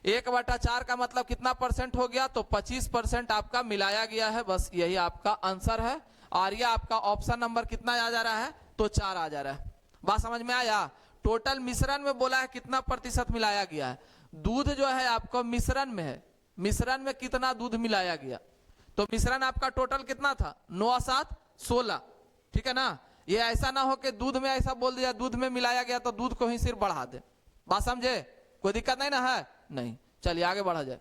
1/4 का मतलब कितना परसेंट हो गया, तो 25% आपका मिलाया गया है। बस यही आपका आंसर है। और ये आपका ऑप्शन नंबर कितना आ जा रहा है, तो 4 आ जा रहा है। बात समझ में आया। टोटल मिश्रण में बोला है कितना प्रतिशत मिलाया गया है। दूध जो है आपको मिश्रण में है, मिश्रण में कितना दूध मिलाया गया, तो मिश्रण आपका टोटल कितना था, 9 और 7 16। ठीक है ना। ये ऐसा ना हो कि दूध में ऐसा बोल दिया, दूध में मिलाया गया तो दूध को ही सिर्फ बढ़ा दे। बात समझे, कोई दिक्कत नहीं ना है। नहीं, चलिए आगे बढ़ा जाए।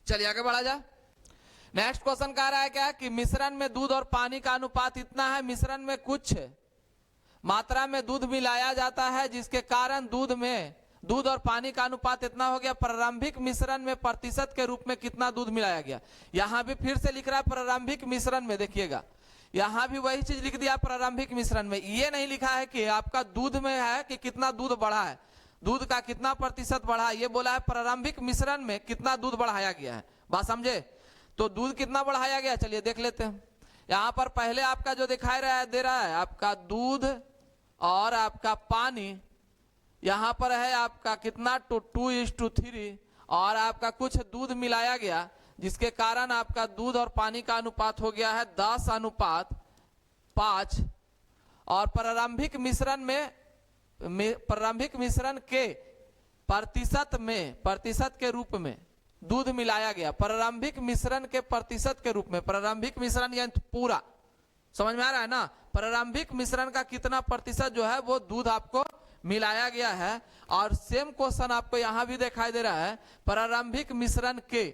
चलिए आगे बढ़ा जाए। नेक्स्ट क्वेश्चन कह रहा है क्या कि मिश्रण में दूध और पानी का अनुपात इतना है, मिश्रण में कुछ मात्रा में दूध मिलाया जाता है जिसके कारण दूध में दूध और पानी का अनुपात इतना हो गया। प्रारंभिक मिश्रण में प्रतिशत के रूप में कितना दूध मिलाया गया। यहां भी फिर से लिख रहा है प्रारंभिक मिश्रण में, देखिएगा यहां भी वही चीज लिख दिया प्रारंभिक मिश्रण में। ये नहीं लिखा है कि आपका दूध में है कि कितना दूध बढ़ा है, दूध का कितना प्रतिशत बढ़ा, ये बोला है प्रारंभिक मिश्रण में कितना दूध बढ़ाया गया है। बात समझे? तो दूध कितना बढ़ाया गया, चलिए देख लेते हैं। यहां पर पहले आपका जो दिखाई रहा है दे रहा है आपका दूध और आपका पानी, यहां पर है आपका कितना 2:3 और आपका कुछ दूध मिलाया गया, जिसके कारण आपका दूध और पानी का अनुपात हो गया है 10:5। और प्रारंभिक मिश्रण में प्रारंभिक मिश्रण के प्रतिशत के रूप में दूध मिलाया गया। प्रारंभिक मिश्रण के प्रतिशत के रूप में, प्रारंभिक मिश्रण यानी पूरा, समझ में आ रहा है ना? प्रारंभिक मिश्रण का कितना प्रतिशत जो है वो दूध आपको मिलाया गया है। और सेम क्वेश्चन आपको यहां भी दिखाई दे रहा है प्रारंभिक मिश्रण के,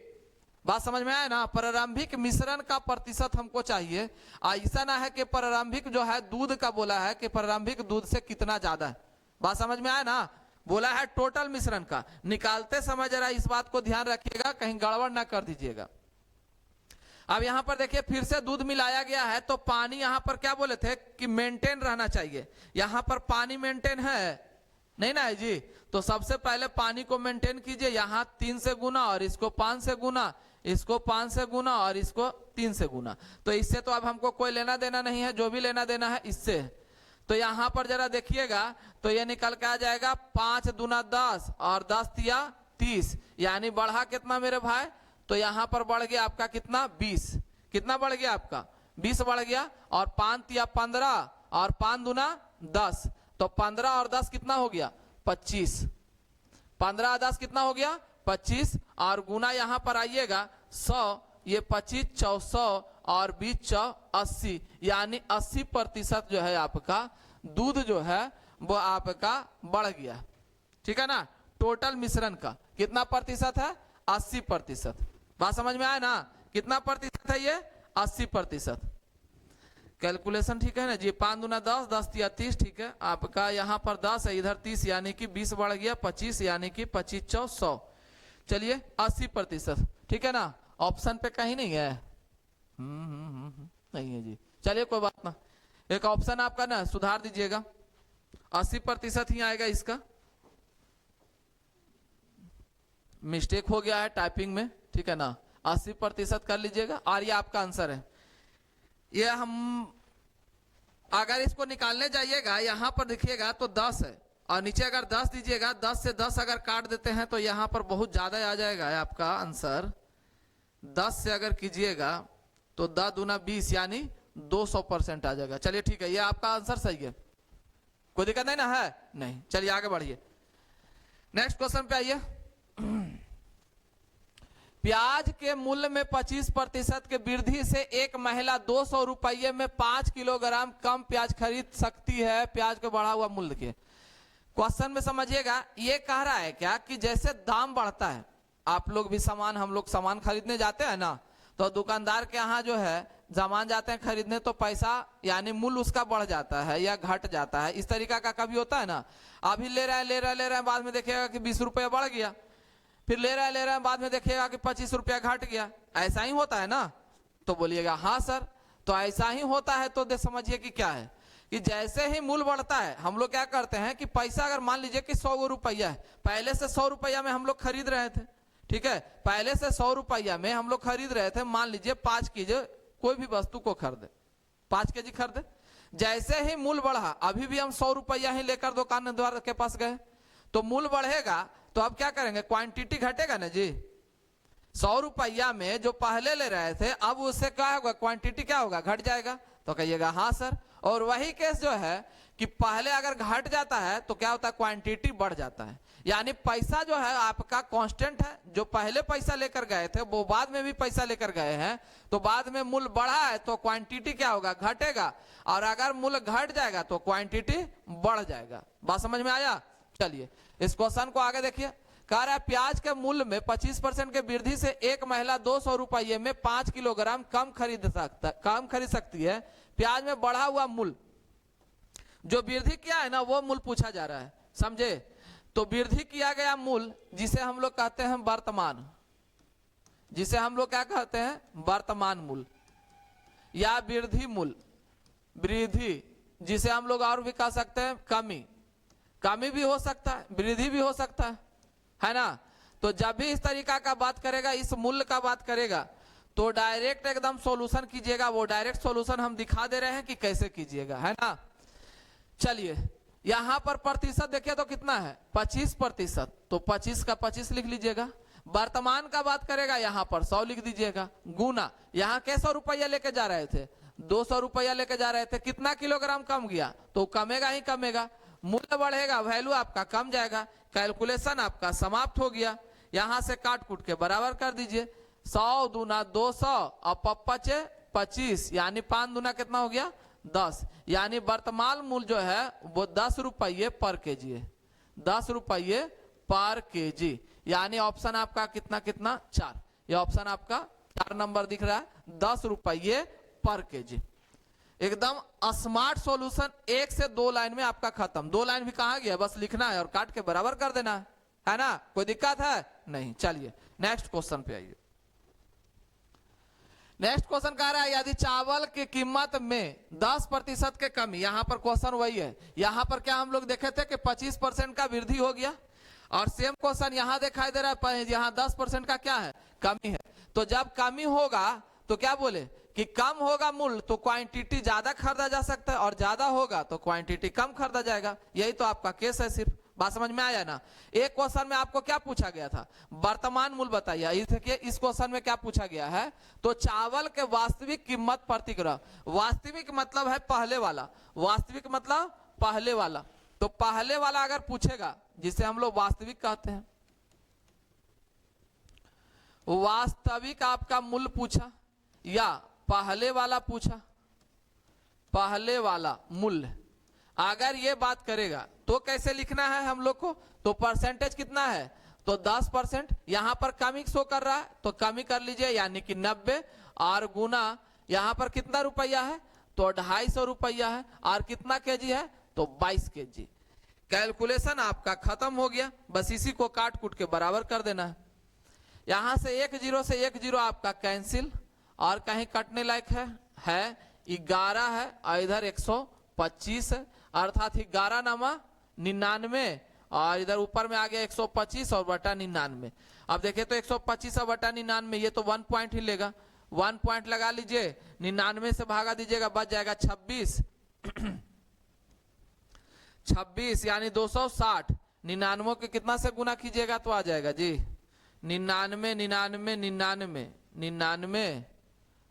बात समझ में आया ना? प्रारंभिक मिश्रण का प्रतिशत हमको चाहिए। ऐसा ना है कि प्रारंभिक जो है दूध का बोला है कि प्रारंभिक दूध से कितना ज्यादा है, बात समझ में आया ना? बोला है टोटल मिश्रण का। निकालते समय जरा इस बात को ध्यान रखिएगा, कहीं गड़बड़ ना कर दीजिएगा। अब यहां पर देखिए फिर से दूध मिलाया गया है, तो पानी यहां पर क्या बोले थे कि मेंटेन रहना चाहिए। यहां पर पानी मेंटेन है नहीं ना है जी? तो सबसे पहले पानी को मेंटेन कीजिए। यहां 3 से गुना और इसको 5 से गुना, इसको 5 से गुना और इसको 3 से गुना। तो इससे तो अब हमको कोई लेना देना नहीं है, जो भी लेना देना है इससे। तो यहां पर जरा देखिएगा तो ये निकल के आ जाएगा 5 दूना 10 और 10 तिया 30, यानी बढ़ा कितना मेरे भाई? तो यहां पर बढ़ गया आपका कितना 20। कितना बढ़ गया आपका 20 बढ़ गया। और 5 तिया 15 और 5 दूना 10, तो 15 और 10 कितना हो गया 25। 15 और 10 कितना हो गया 25। और गुना यहां पर आइएगा 100, ये 25 4 100 और 20 4 80, यानी 80% जो है आपका दूध जो है वो आपका बढ़ गया। ठीक है ना? टोटल मिश्रण का कितना प्रतिशत है 80%। बात समझ में आया ना? कितना प्रतिशत है ये 80%। कैलकुलेशन ठीक है ना जी? 5 दूना 10, 10 तिया 30, ठीक है। आपका यहाँ पर 10 है, इधर 30, यानी कि 20 बढ़ गया 25, यानी कि 25 4 100। चलिए 80%, ठीक है ना? ऑप्शन पे कहीं नहीं है? नहीं है जी। चलिए कोई बात ना, एक ऑप्शन आपका ना सुधार दीजिएगा, 80% ही आएगा। इसका मिस्टेक हो गया है टाइपिंग में, ठीक है ना? 80% कर लीजिएगा और ये आपका आंसर है। ये हम अगर इसको निकालने जाइएगा यहां पर देखिएगा तो 10 है और नीचे अगर 10 दीजिएगा, 10 से 10 अगर काट देते हैं तो यहां पर बहुत ज्यादा आ जाएगा आपका आंसर। 10 से अगर कीजिएगा तो 10 दूना 20, यानी 200% आ जाएगा। चलिए ठीक है, ये आपका आंसर सही है, कोई दिक्कत नहीं ना है? नहीं। चलिए आगे बढ़िए, नेक्स्ट क्वेश्चन पे आइए। प्याज के मूल्य में 25% के वृद्धि से एक महिला 200 रुपये में 5 किलोग्राम कम प्याज खरीद सकती है। प्याज के बढ़ा हुआ मूल्य के क्वेश्चन में समझिएगा, ये कह रहा है क्या कि जैसे दाम बढ़ता है, आप लोग भी सामान, हम लोग सामान खरीदने जाते हैं ना, तो दुकानदार के यहाँ जो है सामान जाते हैं खरीदने, तो पैसा यानी मूल्य उसका बढ़ जाता है या घट जाता है। इस तरीका का कभी होता है ना? अभी ले रहे हैं, बाद में देखिएगा कि 20 रुपया बढ़ गया, फिर ले रहे हैं, बाद में देखिएगा कि 25 रुपया घट गया। ऐसा ही होता है ना? तो बोलिएगा हाँ सर, तो ऐसा ही होता है। तो समझिए कि क्या है कि जैसे ही मूल्य बढ़ता है हम लोग क्या करते हैं कि पैसा, अगर मान लीजिए कि 100 रुपया है, पहले से 100 रुपया में हम लोग खरीद रहे थे, ठीक है? पहले से 100 रुपया में हम लोग खरीद रहे थे, मान लीजिए 5 केजी कोई भी वस्तु को खरीदे, 5 केजी खरीदे। जैसे ही मूल्य बढ़ा, अभी भी हम 100 रुपया ही लेकर दुकानदार के पास गए, तो मूल्य बढ़ेगा तो अब क्या करेंगे, क्वांटिटी घटेगा ना जी। 100 रुपया में जो पहले ले रहे थे, अब उससे क्या होगा, क्वांटिटी क्या होगा, घट जाएगा। तो कहिएगा हाँ सर। और वही केस जो है कि पहले अगर घट जाता है तो क्या होता है, क्वांटिटी बढ़ जाता है। यानी पैसा जो है आपका कांस्टेंट है, जो पहले पैसा लेकर गए थे वो बाद में भी पैसा लेकर गए हैं, तो बाद में मूल्य बढ़ा है तो क्वांटिटी क्या होगा, घटेगा। और अगर मूल्य घट जाएगा तो क्वांटिटी बढ़ जाएगा। बात समझ में आया? चलिए इस क्वेश्चन को आगे देखिए। कह रहा है प्याज के मूल्य में 25% के वृद्धि से एक महिला 200 रुपये में 5 किलोग्राम कम खरीद सकती है। प्याज में बढ़ा हुआ मूल्य, जो वृद्धि क्या है ना वो मूल्य पूछा जा रहा है, समझे? तो वृद्धि किया गया मूल जिसे हम लोग कहते हैं वर्तमान, जिसे हम लोग क्या कहते हैं वर्तमान मूल या वृद्धि मूल, वृद्धि जिसे हम लोग और भी कह सकते हैं कमी, कमी भी हो सकता है वृद्धि भी हो सकता है ना। तो जब भी इस तरीका का बात करेगा, इस मूल्य का बात करेगा, तो डायरेक्ट एकदम सॉल्यूशन कीजिएगा। वो डायरेक्ट सॉल्यूशन हम दिखा दे रहे हैं कि कैसे कीजिएगा, है ना। चलिए यहां पर प्रतिशत देखिए तो कितना है 25%, तो 25 का 25 लिख लीजिएगा। वर्तमान का बात करेगा यहां पर 100 लिख दीजिएगा। गुना यहाँ के 100 रुपया लेके जा रहे थे, 200 रुपया लेके जा रहे थे, कितना किलोग्राम कम गया, तो कमेगा ही कमेगा। मूल्य बढ़ेगा, वैल्यू आपका कम जाएगा, कैलकुलेशन आपका समाप्त हो गया। यहां से काट कूट के बराबर कर दीजिए। 100 दूना 200 और 25 यानी 5 दूना कितना हो गया 10, यानी वर्तमान मूल्य जो है वो 10 रुपये पर केजी है, 10 रुपये पर केजी। यानी ऑप्शन आपका कितना कितना 4, ये ऑप्शन आपका 4 नंबर दिख रहा है, 10 रुपये पर केजी। एकदम स्मार्ट सॉल्यूशन, 1 से 2 लाइन में आपका खत्म। 2 लाइन भी कहा गया, बस लिखना है और काट के बराबर कर देना है ना। कोई दिक्कत है नहीं। चलिए नेक्स्ट क्वेश्चन पे आइए। नेक्स्ट क्वेश्चन कह रहा है यदि चावल की कीमत में 10% के कमी, यहां पर क्वेश्चन वही है। यहां पर क्या हम लोग देखे थे कि 25% का वृद्धि हो गया, और सेम क्वेश्चन यहां दिखाई दे रहा है, यहां 10% का क्या है कमी है। तो जब कमी होगा तो क्या बोले कि कम होगा मूल्य तो क्वांटिटी ज्यादा खरीदा जा सकता है, और ज्यादा होगा तो क्वांटिटी कम खरीदा जाएगा। यही तो आपका केस है। सिर्फ बात समझ में आया ना। एक क्वेश्चन में आपको क्या पूछा गया था, वर्तमान मूल्य बताइए। देखिए इस क्वेश्चन में क्या पूछा गया है, तो चावल के वास्तविक कीमत प्रति किलो। वास्तविक मतलब है पहले वाला, वास्तविक मतलब पहले वाला। तो पहले वाला अगर पूछेगा, जिसे हम लोग वास्तविक कहते हैं, वास्तविक आपका मूल्य पूछा या पहले वाला पूछा, पहले वाला मूल्य अगर ये बात करेगा तो कैसे लिखना है हम लोग को, तो परसेंटेज कितना है, तो 10%। यहां पर कमी शो कर रहा है तो कमी कर लीजिए, यानी कि 90, और गुना यहां पर कितना रुपया है, तो 250 रुपया है, और कितना केजी है, तो 22 केजी। कैलकुलेशन आपका खत्म हो गया, बस इसी को काट कूट के बराबर कर देना है। यहां से 1 0 से 1 0 आपका कैंसिल, और कहीं कटने लायक है 11 है, और इधर 125 है, अर्थात 11 नामा 99, और इधर ऊपर में आ गया 125 और बटा 99। अब देखिए तो 125 और बटा 99, ये तो 1 पॉइंट ही लेगा, 1 पॉइंट लगा लीजिए, 99 से भागा दीजिएगा, बच जाएगा 26 26 यानी 260। 99 के कितना से गुना कीजिएगा तो आ जाएगा जी 99 99 99 99,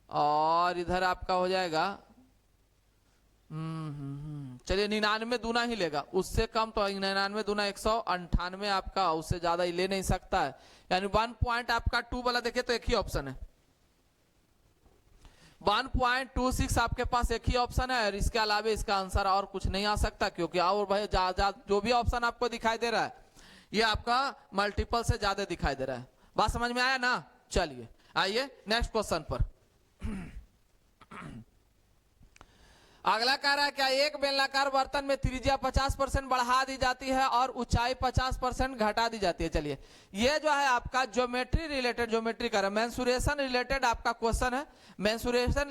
और इधर आपका हो जाएगा चलिए 99 दूना ही लेगा, उससे कम तो 99 दूना 198 आपका, उससे ज्यादा ही ले नहीं सकता है। यानी 1 पॉइंट आपका 2 वाला देखिए तो एक ही ऑप्शन है, 1.26 आपके पास एक ही ऑप्शन है, और इसके अलावा इसका आंसर और कुछ नहीं आ सकता, क्योंकि और भाई जो भी ऑप्शन आपको दिखाई दे रहा है ये आपका मल्टीपल से ज्यादा दिखाई दे रहा है। बात समझ में आया ना। चलिए आइए नेक्स्ट क्वेश्चन पर। अगला कह रहा है क्या एक बेलनाकार बर्तन में त्रिज्या 50% बढ़ा दी जाती है और ऊंचाई 50% घटा दी जाती है। चलिए ये जो है आपका ज्योमेट्री रिलेटेड, ज्योमेट्री का मेंसुरेशन रिलेटेड आपका क्वेश्चन है। मेंसुरेशन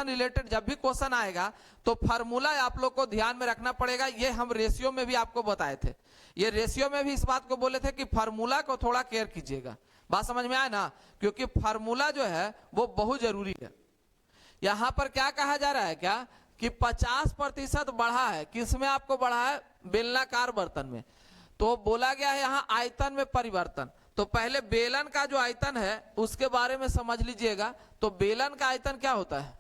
रिलेटेड जब भी क्वेश्चन आएगा तो फार्मूला आप लोग को ध्यान में रखना पड़ेगा। ये हम रेशियो में भी आपको बताए थे, ये रेशियो में भी इस बात को बोले थे कि फार्मूला को थोड़ा केयर कीजिएगा। बात समझ में आया ना, क्योंकि फार्मूला जो है वो बहुत जरूरी है। यहां पर क्या कहा जा रहा है क्या कि 50% बढ़ा है, किसमें आपको बढ़ा है, बेलनाकार बर्तन में। तो बोला गया है यहां आयतन में परिवर्तन। तो पहले बेलन का जो आयतन है उसके बारे में समझ लीजिएगा। तो बेलन का आयतन क्या होता है,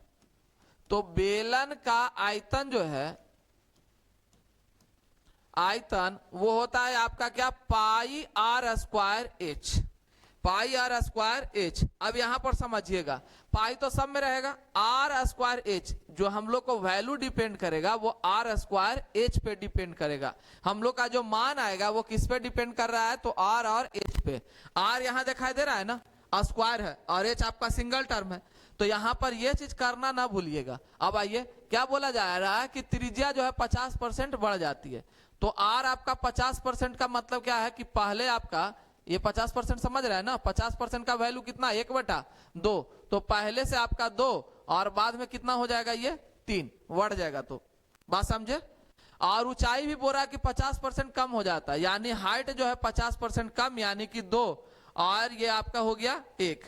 तो बेलन का आयतन जो है, आयतन वो होता है आपका क्या, pi R square H, pi R square H. अब यहां पर समझिएगा, पाई तो सब में रहेगा, आर स्क्वायर एच जो हम लोग को वैल्यू डिपेंड करेगा वो आर स्क्वायर एच पे डिपेंड करेगा। हम लोग का जो मान आएगा वो किस पे डिपेंड कर रहा है, तो आर और एच पे। आर यहां दिखाई दे रहा है ना, स्क्वायर है, और एच आपका सिंगल टर्म है। तो यहां पर ये चीज करना ना भूलिएगा। अब आइए क्या बोला जा रहा है कि त्रिज्या जो है 50% बढ़ जाती है। तो आर आपका 50% का मतलब क्या है कि पहले आपका ये 50% समझ रहा है ना, 50% का वैल्यू कितना 1/2, तो पहले से आपका 2 और बाद में कितना हो जाएगा ये 3 बढ़ जाएगा। तो बात समझे। और ऊंचाई भी बोल रहा है कि 50% कम हो जाता है, यानी हाइट जो है 50% कम यानी कि 2 और ये आपका हो गया 1।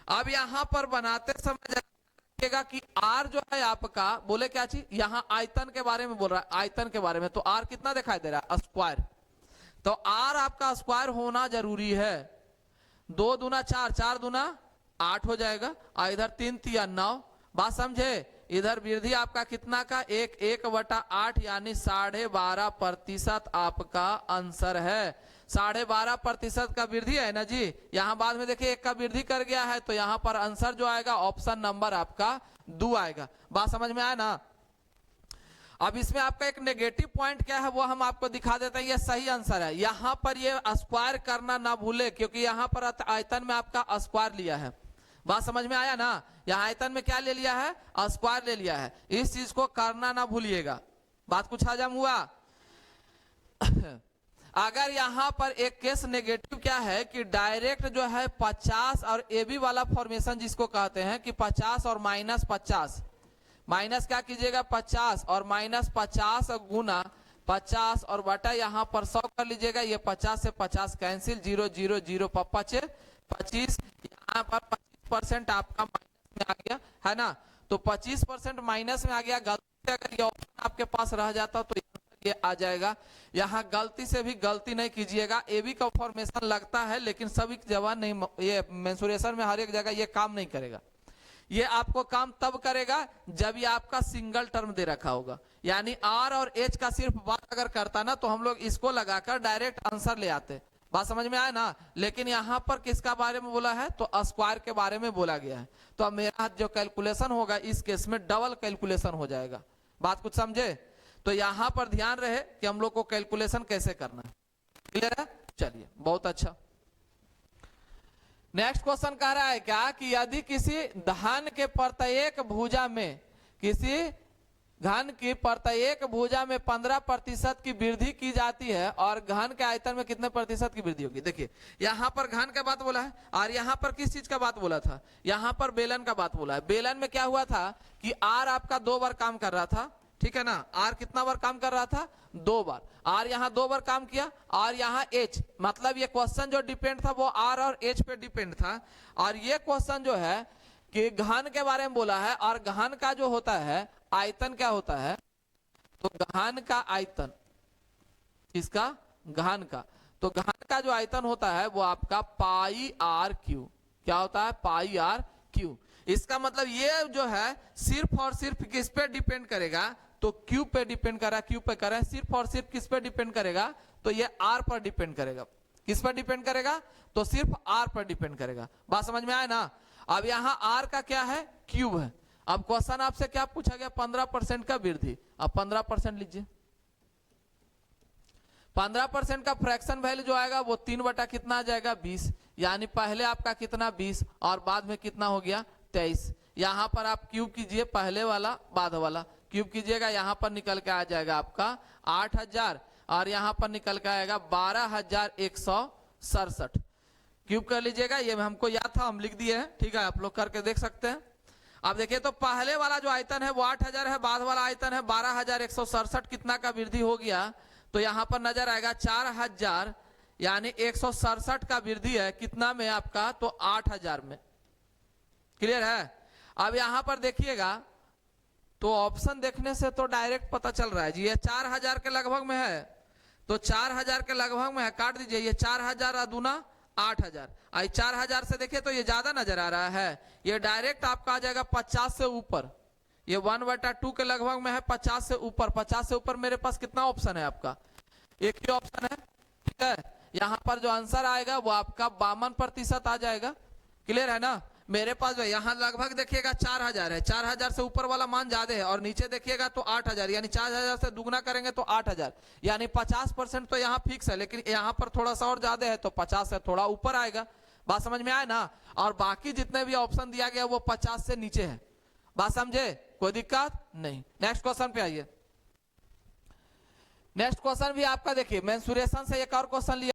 अब यहां पर बनाते समय देखिएगा कि आर जो है आपका बोले क्या चीज, यहाँ आयतन के बारे में बोल रहा है, आयतन के बारे में। तो आर कितना दिखाई दे रहा है स्क्वायर, तो आर आपका स्क्वायर होना जरूरी है। 2 दूना 4, 4 दूना 8 हो जाएगा और इधर 3 तिया 9। बात समझे। इधर वृद्धि आपका कितना का 1/8 यानी 12.5% आपका आंसर है। 12.5% का वृद्धि है ना जी। यहां बाद में देखिए 1 का वृद्धि कर गया है, तो यहां पर आंसर जो आएगा ऑप्शन नंबर आपका 2 आएगा। बात समझ में आया ना। अब इसमें आपका एक नेगेटिव पॉइंट क्या है वो हम आपको दिखा देते हैं। ये सही आंसर है, यहां पर ये स्क्वायर करना ना भूले, क्योंकि यहां पर आयतन में आपका स्क्वायर लिया है। बात समझ में आया ना। यहां आयतन में क्या ले लिया है, स्क्वायर ले लिया है। इस चीज को करना ना भूलिएगा। बात कुछ हजम हुआ। अगर यहां पर एक केस नेगेटिव क्या है कि डायरेक्ट जो है 50 और AB वाला फॉर्मेशन जिसको कहते हैं कि 50 और -50, माइनस क्या कीजिएगा 50 और -50 गुना 50 और बटा यहाँ पर 100 कर लीजिएगा। ये 50 से 50 कैंसिल, 0 0 0 पच्चे 25, यहाँ पर 25% आपका माइनस में आ गया है ना। तो 25% माइनस में आ गया। गलती से अगर ये ऑप्शन आपके पास रह जाता तो ये आ जाएगा। यहाँ गलती से भी गलती नहीं कीजिएगा। AB का फॉर्मेशन लगता है लेकिन सभी जगह नहीं, ये मेंसुरेशन में हर एक जगह ये काम नहीं करेगा। ये आपको काम तब करेगा जब ये आपका सिंगल टर्म दे रखा होगा, यानी R और H का सिर्फ बात अगर करता ना तो हम लोग इसको लगाकर डायरेक्ट आंसर ले आते। बात समझ में आया ना। लेकिन यहाँ पर किसका बारे में बोला है, तो स्क्वायर के बारे में बोला गया है। तो अब मेरा जो कैलकुलेशन होगा इस केस में डबल कैलकुलेशन हो जाएगा। बात कुछ समझे। तो यहाँ पर ध्यान रहे कि हम लोग को कैलकुलेशन कैसे करना है। क्लियर है। चलिए बहुत अच्छा। नेक्स्ट क्वेश्चन कह रहा है क्या कि यदि किसी धन के प्रत्येक भुजा में, किसी घन की प्रत्येक भुजा में 15% की वृद्धि की जाती है और घन के आयतन में कितने प्रतिशत की वृद्धि होगी। देखिए यहां पर घन का बात बोला है और यहां पर किस चीज का बात बोला था, यहां पर बेलन का बात बोला है। बेलन में क्या हुआ था कि आर आपका 2 बार काम कर रहा था, ठीक है ना। आर कितना बार काम कर रहा था, 2 बार। आर यहाँ 2 बार काम किया और यहाँ H, मतलब ये क्वेश्चन जो डिपेंड था वो आर और H पे डिपेंड था। और ये क्वेश्चन जो है कि घन के बारे में बोला है और घन का जो होता है आयतन क्या होता है, तो घन का आयतन, इसका घन का, तो घन का जो आयतन होता है वो आपका πr/q। क्या होता है, πr/q। इसका मतलब ये जो है सिर्फ और सिर्फ किस पे डिपेंड करेगा, तो Q पे डिपेंड कर रहा है। Q पे कर रहा है, सिर्फ और सिर्फ किस पे डिपेंड करेगा, तो ये R पर डिपेंड करेगा। किस पर डिपेंड करेगा, तो सिर्फ R पर डिपेंड करेगा। बात समझ में आया ना। अब यहाँ R का क्या है, क्यूब है। अब क्वेश्चन आपसे क्या पूछा गया, 15% का वृद्धि। अब 15% लीजिए। 15% का फ्रैक्शन वैल्यू जो आएगा वो 3 बटा कितना आ जाएगा 20, यानी पहले आपका कितना 20 और बाद में कितना हो गया 23। यहां पर आप क्यूब कीजिए, पहले वाला बाद वाला क्यूब कीजिएगा, यहां पर निकल के आ जाएगा आपका 8000 और यहां पर निकल के आएगा 12167। क्यूब कर लीजिएगा, ये हमको याद था हम लिख दिए हैं, ठीक है, आप लोग करके देख सकते हैं। अब देखिए तो पहले वाला जो आयतन है वो 8000 है, बाद वाला आयतन है 12167। कितना का वृद्धि हो गया, तो यहां पर नजर आएगा 4000 यानी 167 का वृद्धि है कितना में आपका, तो 8000 में। क्लियर है। अब यहां पर देखिएगा तो ऑप्शन देखने से तो डायरेक्ट पता चल रहा है जी, ये 4000 के लगभग में है, तो 4000 के लगभग में है, काट दीजिए। ये 4000 दूना 8000, 4000 से देखिए तो ये ज्यादा नजर आ रहा है, ये डायरेक्ट आपका आ जाएगा 50 से ऊपर। ये 1/2 के लगभग में है, 50 से ऊपर। 50 से ऊपर मेरे पास कितना ऑप्शन है, आपका एक ही ऑप्शन है, ठीक है। यहां पर जो आंसर आएगा वो आपका 52% आ जाएगा। क्लियर है ना। मेरे पास जो यहाँ लगभग देखिएगा 4000 है, 4000 से ऊपर वाला मान ज्यादा है और नीचे देखिएगा तो 8000, यानी 4000 से दुगना करेंगे तो 8000, यानी 50% तो यहाँ फिक्स है, लेकिन यहाँ पर थोड़ा सा और ज्यादा है तो 50 से थोड़ा ऊपर आएगा। बात समझ में आए ना। और बाकी जितने भी ऑप्शन दिया गया वो 50 से नीचे है। बात समझे, कोई दिक्कत नहीं। नेक्स्ट क्वेश्चन पे आइए। नेक्स्ट क्वेश्चन भी आपका देखिए, मेंसुरेशन से एक और क्वेश्चन लिया